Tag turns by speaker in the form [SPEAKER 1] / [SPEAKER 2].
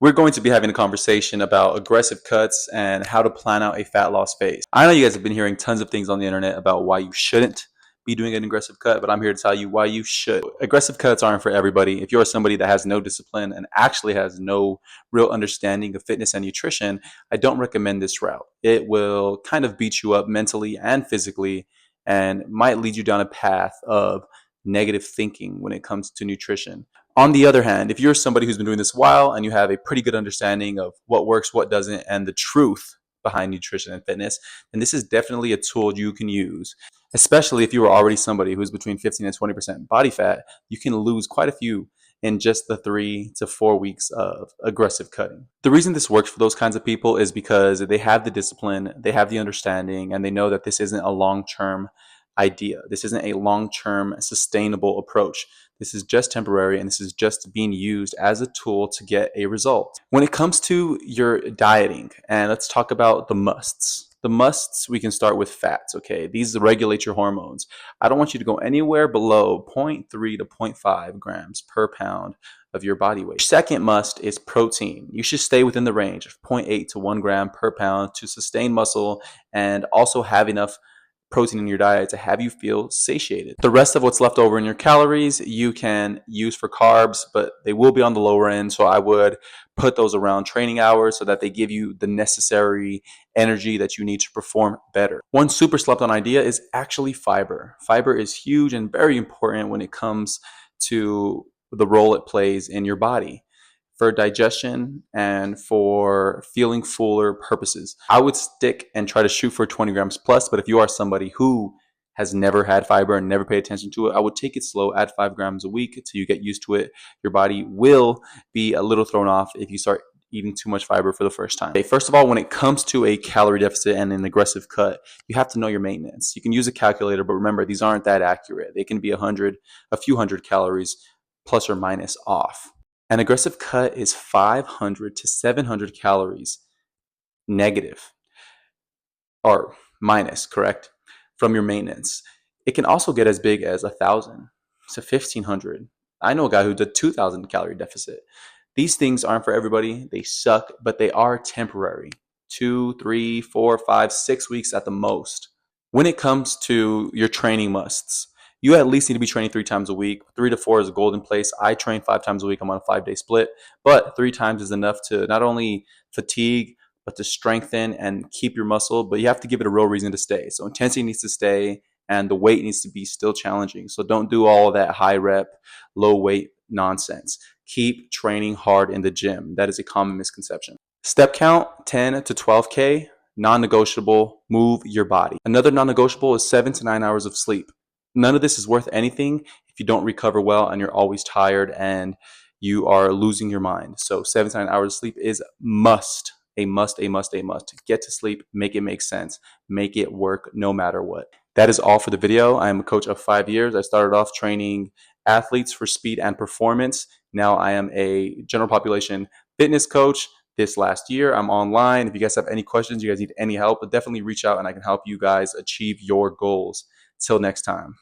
[SPEAKER 1] We're going to be having a conversation about aggressive cuts and how to plan out a fat loss phase. I know you guys have been hearing tons of things on the internet about why you shouldn't be doing an aggressive cut, but I'm here to tell you why you should. Aggressive cuts aren't for everybody. If you're somebody that has no discipline and actually has no real understanding of fitness and nutrition, I don't recommend this route. It will kind of beat you up mentally and physically and might lead you down a path of negative thinking when it comes to nutrition. On the other hand, if you're somebody who's been doing this a while and you have a pretty good understanding of what works, what doesn't, and the truth behind nutrition and fitness, then this is definitely a tool you can use. Especially if you are already somebody who's between 15 and 20% body fat, you can lose quite a few in just the 3 to 4 weeks of aggressive cutting. The reason this works for those kinds of people is because they have the discipline, they have the understanding, and they know that this isn't a long-term idea. This isn't a long-term sustainable approach. This is just temporary, and this is just being used as a tool to get a result. When it comes to your dieting, and let's talk about the musts. The musts, we can start with fats, okay? These regulate your hormones. I don't want you to go anywhere below 0.3 to 0.5 grams per pound of your body weight. Second must is protein. You should stay within the range of 0.8 to 1 gram per pound to sustain muscle and also have enough protein in your diet to have you feel satiated. The rest of what's left over in your calories you can use for carbs, but they will be on the lower end, so I would put those around training hours so that they give you the necessary energy that you need to perform better. One super slept on idea is actually fiber. Fiber is huge and very important when it comes to the role it plays in your body for digestion and for feeling fuller purposes. I would stick and try to shoot for 20 grams plus, but if you are somebody who has never had fiber and never paid attention to it, I would take it slow, add 5 grams a week until you get used to it. Your body will be a little thrown off if you start eating too much fiber for the first time. Okay, first of all, when it comes to a calorie deficit and an aggressive cut, you have to know your maintenance. You can use a calculator, but remember, these aren't that accurate. They can be a few hundred calories plus or minus off. An aggressive cut is 500 to 700 calories negative or minus, correct, from your maintenance. It can also get as big as 1,000 to 1,500. I know a guy who did 2,000 calorie deficit. These things aren't for everybody. They suck, but they are temporary. 2, 3, 4, 5, 6 weeks at the most. When it comes to your training musts, you at least need to be training 3 times a week. 3 to 4 is a golden place. I train 5 times a week. I'm on a 5-day split, but 3 times is enough to not only fatigue, but to strengthen and keep your muscle, but you have to give it a real reason to stay. So intensity needs to stay and the weight needs to be still challenging. So don't do all of that high rep, low weight nonsense. Keep training hard in the gym. That is a common misconception. Step count, 10 to 12K, non-negotiable, move your body. Another non-negotiable is 7 to 9 hours of sleep. None of this is worth anything if you don't recover well and you're always tired and you are losing your mind. So 7 to 9 hours of sleep is must, a must, a must, a must. Get to sleep, make it make sense, make it work no matter what. That is all for the video. I am a coach of 5 years. I started off training athletes for speed and performance. Now I am a general population fitness coach. This last year, I'm online. If you guys have any questions, you guys need any help, definitely reach out and I can help you guys achieve your goals. Till next time.